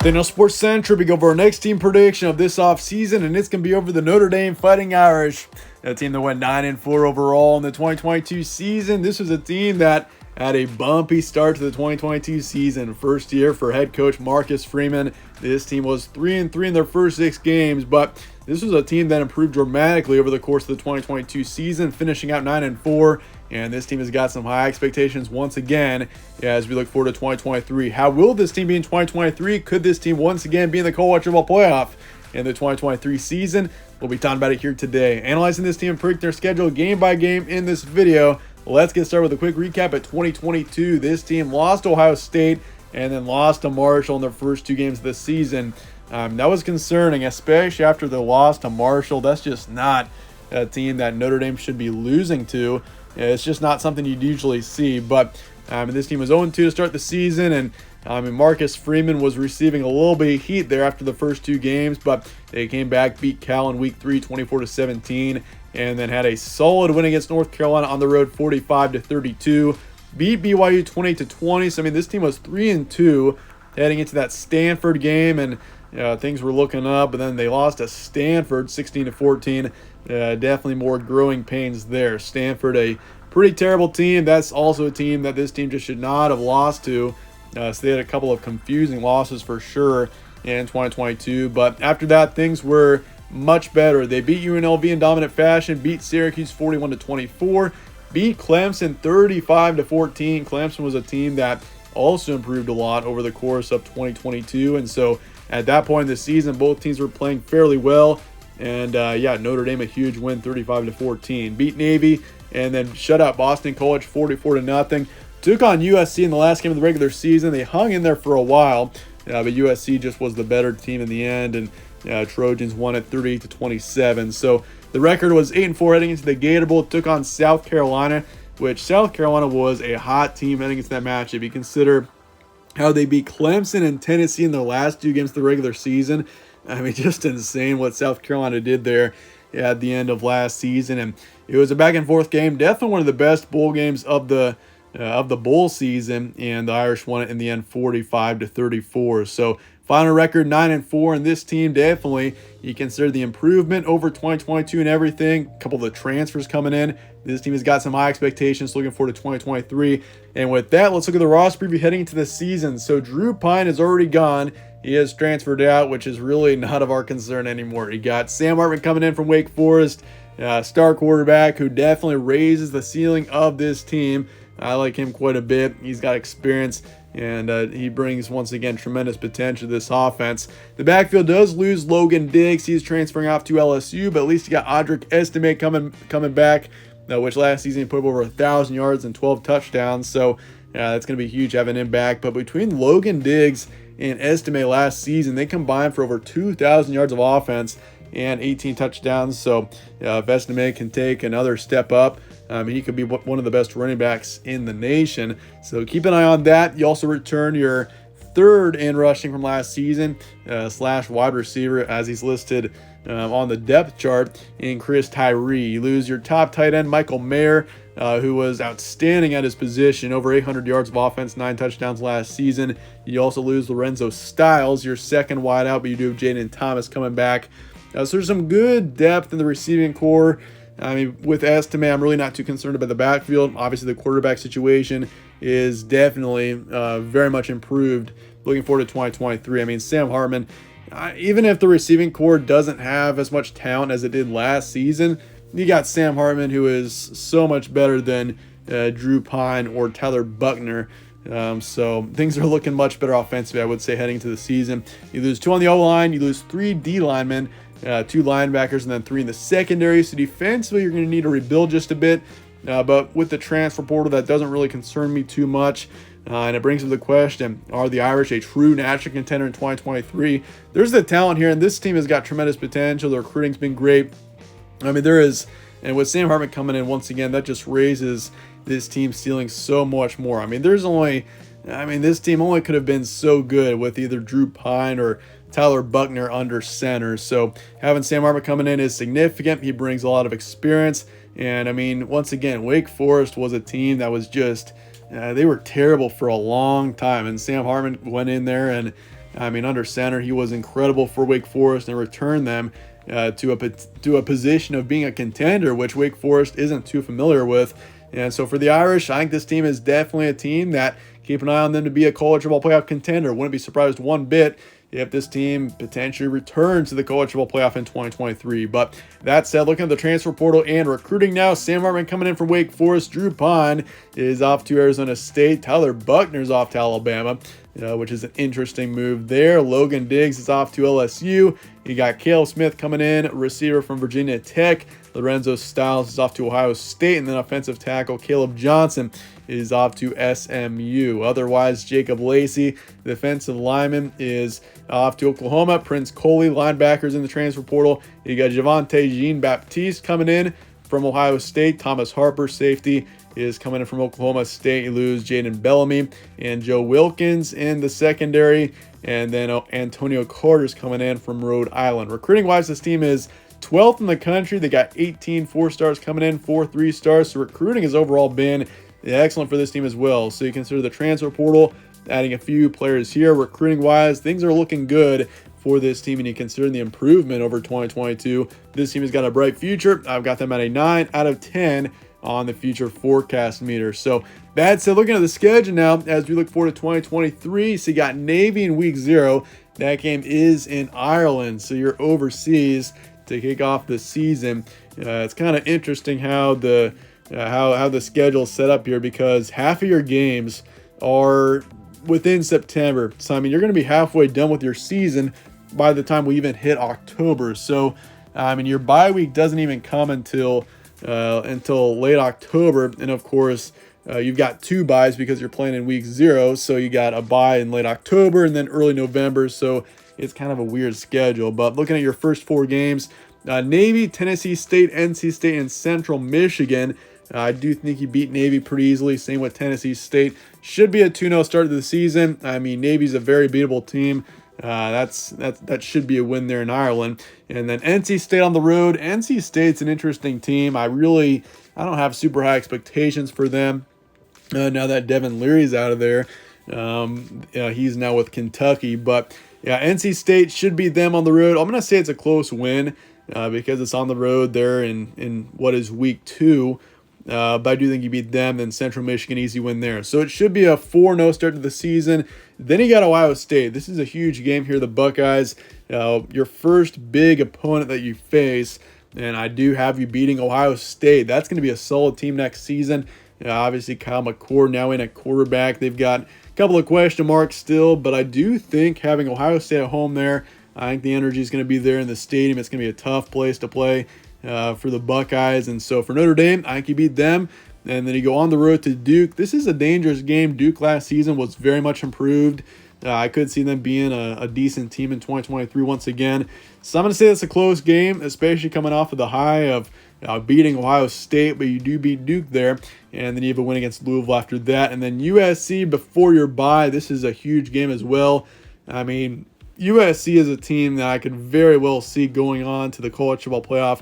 Then on Sports Central, we go over our next team prediction of this offseason, and it's going to be over the Notre Dame Fighting Irish, a team that went 9-4 overall in the 2022 season. This was a team that had a bumpy start to the 2022 season. First year for head coach Marcus Freeman. This team was 3-3 in their first 6 games, but this was a team that improved dramatically over the course of the 2022 season, finishing out 9-4. And this team has got some high expectations once again as we look forward to 2023. How will this team be in 2023? Could this team once again be in the college football playoff in the 2023 season? We'll be talking about it here today. Analyzing this team and predicting their schedule game by game in this video. Let's get started with a quick recap at 2022. This team lost to Ohio State and then lost to Marshall in their first 2 games of the season. That was concerning, especially after the loss to Marshall. That's just not a team that Notre Dame should be losing to. It's just not something you'd usually see. But this team was 0-2 to start the season, and Marcus Freeman was receiving a little bit of heat there after the first 2 games, but they came back, beat Cal in week 3, 24-17, and then had a solid win against North Carolina on the road, 45-32. Beat BYU 20-20. So this team was 3-2 heading into that Stanford game, and things were looking up, but then they lost to Stanford 16-14. Definitely more growing pains there. Stanford, a pretty terrible team. That's also a team that this team just should not have lost to. So they had a couple of confusing losses for sure in 2022. But after that, things were much better. They beat UNLV in dominant fashion, beat Syracuse 41-24, beat Clemson 35-14. Clemson was a team that also improved a lot over the course of 2022. And so at that point in the season, both teams were playing fairly well. And Notre Dame, a huge win, 35-14. Beat Navy and then shut out Boston College 44-0. Took on USC in the last game of the regular season. They hung in there for a while, but USC just was the better team in the end, and Trojans won it 38-27. So the record was 8-4 heading into the Gator Bowl. Took on South Carolina, which South Carolina was a hot team heading into that matchup. You consider how they beat Clemson and Tennessee in their last 2 games of the regular season. Just insane what South Carolina did there at the end of last season. And it was a back-and-forth game. Definitely one of the best bowl games of the bowl season. And the Irish won it in the end 45-34. So final record 9-4. And this team definitely, you consider the improvement over 2022 and everything. A couple of the transfers coming in. This team has got some high expectations. Looking forward to 2023. And with that, let's look at the roster preview heading into the season. So Drew Pine is already gone. He has transferred out, which is really not of our concern anymore. You got Sam Hartman coming in from Wake Forest, star quarterback who definitely raises the ceiling of this team. I like him quite a bit. He's got experience, and he brings, once again, tremendous potential to this offense. The backfield does lose Logan Diggs. He's transferring off to LSU, but at least you got Audric Estime coming back, which last season he put up over 1,000 yards and 12 touchdowns. So that's going to be huge having him back. But between Logan Diggs and Estime last season, they combined for over 2,000 yards of offense and 18 touchdowns. So if Estime can take another step up, he could be one of the best running backs in the nation. So keep an eye on that. You also return your 3rd in rushing from last season / wide receiver, as he's listed on the depth chart, in Chris Tyree. You lose your top tight end, Michael Mayer, who was outstanding at his position, over 800 yards of offense, 9 touchdowns last season. You also lose Lorenzo Styles, your 2nd wideout, but you do have Jaden Thomas coming back. So there's some good depth in the receiving core. With Estime, I'm really not too concerned about the backfield. Obviously, the quarterback situation is definitely very much improved. Looking forward to 2023. Sam Hartman, even if the receiving core doesn't have as much talent as it did last season, you got Sam Hartman, who is so much better than Drew Pine or Tyler Buckner. So things are looking much better offensively, I would say, heading to the season. You lose 2 on the O-line, you lose 3 D linemen, 2 linebackers, and then 3 in the secondary. So defensively, you're going to need to rebuild just a bit. But with the transfer portal, that doesn't really concern me too much. And it brings up the question, are the Irish a true national contender in 2023? There's the talent here, and this team has got tremendous potential. The recruiting's been great. There is, and with Sam Hartman coming in once again, that just raises this team's ceiling so much more. This team only could have been so good with either Drew Pine or Tyler Buckner under center. So having Sam Hartman coming in is significant. He brings a lot of experience. And once again, Wake Forest was a team that was just, they were terrible for a long time. And Sam Hartman went in there and I mean, under center, he was incredible for Wake Forest and returned them to a position of being a contender, which Wake Forest isn't too familiar with. And so for the Irish, I think this team is definitely a team that keep an eye on them to be a college football playoff contender. Wouldn't be surprised one bit if this team potentially returns to the college football playoff in 2023. But that said, looking at the transfer portal and recruiting now, Sam Hartman coming in from Wake Forest. Drew Pond is off to Arizona State. Tyler Buckner's off to Alabama, which is an interesting move there. Logan Diggs is off to LSU. You got Caleb Smith coming in, receiver from Virginia Tech. Lorenzo Styles is off to Ohio State, and then offensive tackle Caleb Johnson is off to SMU. Otherwise, Jacob Lacey, the defensive lineman, is off to Oklahoma. Prince Coley, linebackers in the transfer portal. You got Javonte Jean-Baptiste coming in from Ohio State. Thomas Harper, safety, is coming in from Oklahoma State. You lose Jaden Bellamy and Joe Wilkins in the secondary. And then Antonio Carter's coming in from Rhode Island. Recruiting-wise, this team is 12th in the country. They got 18 4-stars coming in, 4 3-stars. So recruiting has overall been excellent for this team as well. So you consider the transfer portal, adding a few players here. Recruiting-wise, things are looking good for this team, and you consider the improvement over 2022. This team has got a bright future. I've got them at a 9 out of 10 on the future forecast meter. So that said, looking at the schedule now as we look forward to 2023, so you got Navy in week 0. That game is in Ireland, so you're overseas to kick off the season. It's kind of interesting how the schedule is set up here, because half of your games are within September. So I mean, you're going to be halfway done with your season by the time we even hit October. So I mean, your bye week doesn't even come until late October, and of course you've got 2 byes because you're playing in week 0. So you got a bye in late October and then early November. So it's kind of a weird schedule. But looking at your first 4 games, Navy, Tennessee State, NC State, and Central Michigan. I do think you beat Navy pretty easily. Same with Tennessee State. Should be a 2-0 start to the season. I mean, Navy's a very beatable team. That should be a win there in Ireland. And then NC State on the road. NC State's an interesting team. I don't have super high expectations for them. Now that Devin Leary's out of there, he's now with Kentucky. But yeah, NC State should beat them on the road. I'm going to say it's a close win because it's on the road there in what is week 2. But I do think you beat them. Then Central Michigan, easy win there. So it should be a 4-0 start to the season. Then you got Ohio State. This is a huge game here. The Buckeyes, your first big opponent that you face. And I do have you beating Ohio State. That's going to be a solid team next season. Obviously, Kyle McCord now in at quarterback. They've got a couple of question marks still, but I do think having Ohio State at home there, I think the energy is going to be there in the stadium. It's going to be a tough place to play for the Buckeyes. And so for Notre Dame, I think you beat them. And then you go on the road to Duke. This is a dangerous game. Duke last season was very much improved. I could see them being a decent team in 2023 once again. So I'm going to say it's a close game, especially coming off of the high of beating Ohio State, but you do beat Duke there. And then you have a win against Louisville after that. And then USC before your bye. This is a huge game as well. I mean, USC is a team that I could very well see going on to the college football playoff,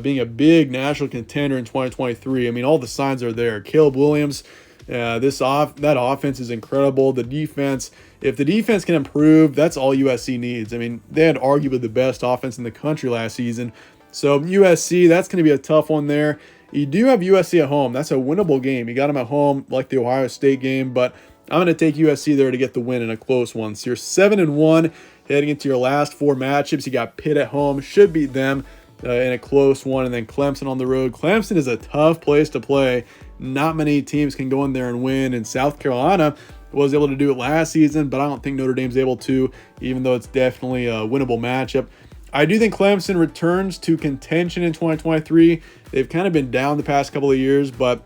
being a big national contender in 2023. I mean, all the signs are there. Caleb Williams, that offense is incredible. The defense, if the defense can improve, that's all USC needs. I mean, they had arguably the best offense in the country last season. So USC, that's going to be a tough one there. You do have USC at home. That's a winnable game. You got them at home like the Ohio State game, but I'm going to take USC there to get the win in a close one. So you're 7-1 heading into your last 4 matchups. You got Pitt at home. Should beat them in a close one, and then Clemson on the road. Clemson is a tough place to play. Not many teams can go in there and win, and South Carolina was able to do it last season, but I don't think Notre Dame's able to, even though it's definitely a winnable matchup. I do think Clemson returns to contention in 2023. They've kind of been down the past couple of years, but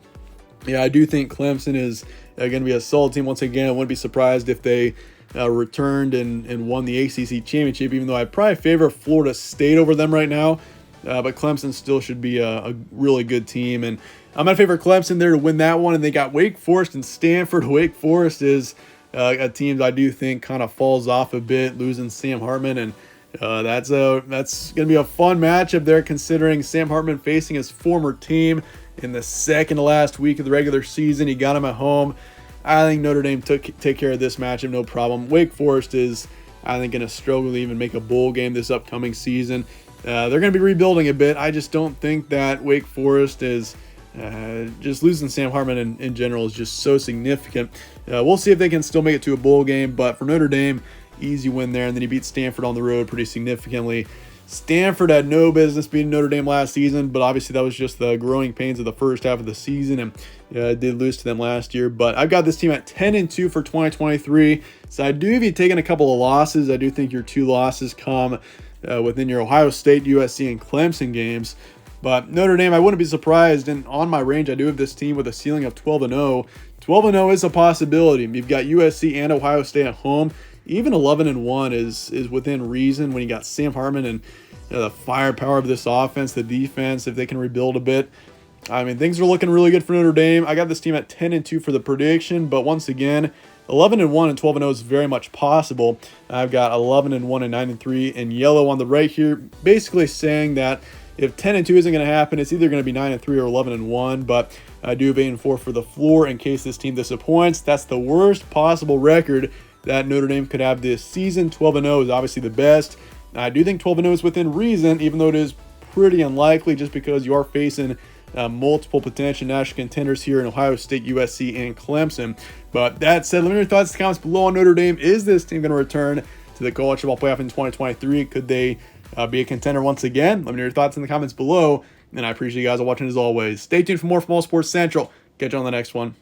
yeah, I do think Clemson is going to be a solid team once again. I wouldn't be surprised if they returned and won the ACC championship, even though I probably favor Florida State over them right now. But Clemson still should be a really good team. And I'm going to favor Clemson there to win that one. And they got Wake Forest and Stanford. Wake Forest is a team that I do think kind of falls off a bit, losing Sam Hartman. And that's going to be a fun matchup there, considering Sam Hartman facing his former team in the second to last week of the regular season. He got him at home. I think Notre Dame take care of this matchup, no problem. Wake Forest is, I think going to struggle to even make a bowl game this upcoming season. They're going to be rebuilding a bit. I just don't think that Wake Forest is just losing Sam Hartman in general is just so significant. We'll see if they can still make it to a bowl game, but for Notre Dame, easy win there, and then he beat Stanford on the road pretty significantly. Stanford had no business beating Notre Dame last season, but obviously that was just the growing pains of the first half of the season, and did lose to them last year. But I've got this team at 10-2 for 2023, so I do have you taking a couple of losses. I do think your 2 losses come within your Ohio State, USC, and Clemson games. But Notre Dame, I wouldn't be surprised, and on my range, I do have this team with a ceiling of 12-0. 12-0 is a possibility. You've got USC and Ohio State at home. Even 11-1 is within reason when you got Sam Hartman and the firepower of this offense, the defense, if they can rebuild a bit. I mean, things are looking really good for Notre Dame. I got this team at 10-2 for the prediction, but once again, 11-1 and 12-0 is very much possible. I've got 11-1 and 9-3 in yellow on the right here, basically saying that if 10-2 isn't going to happen, it's either going to be 9-3 or 11-1, but I do have 8-4 for the floor in case this team disappoints. That's the worst possible record that Notre Dame could have this season. 12-0 is obviously the best. I do think 12-0 is within reason, even though it is pretty unlikely just because you are facing multiple potential national contenders here in Ohio State, USC, and Clemson. But that said, let me know your thoughts in the comments below on Notre Dame. Is this team going to return to the college football playoff in 2023? Could they be a contender once again? Let me know your thoughts in the comments below, and I appreciate you guys watching as always. Stay tuned for more from All Sports Central. Catch you on the next one.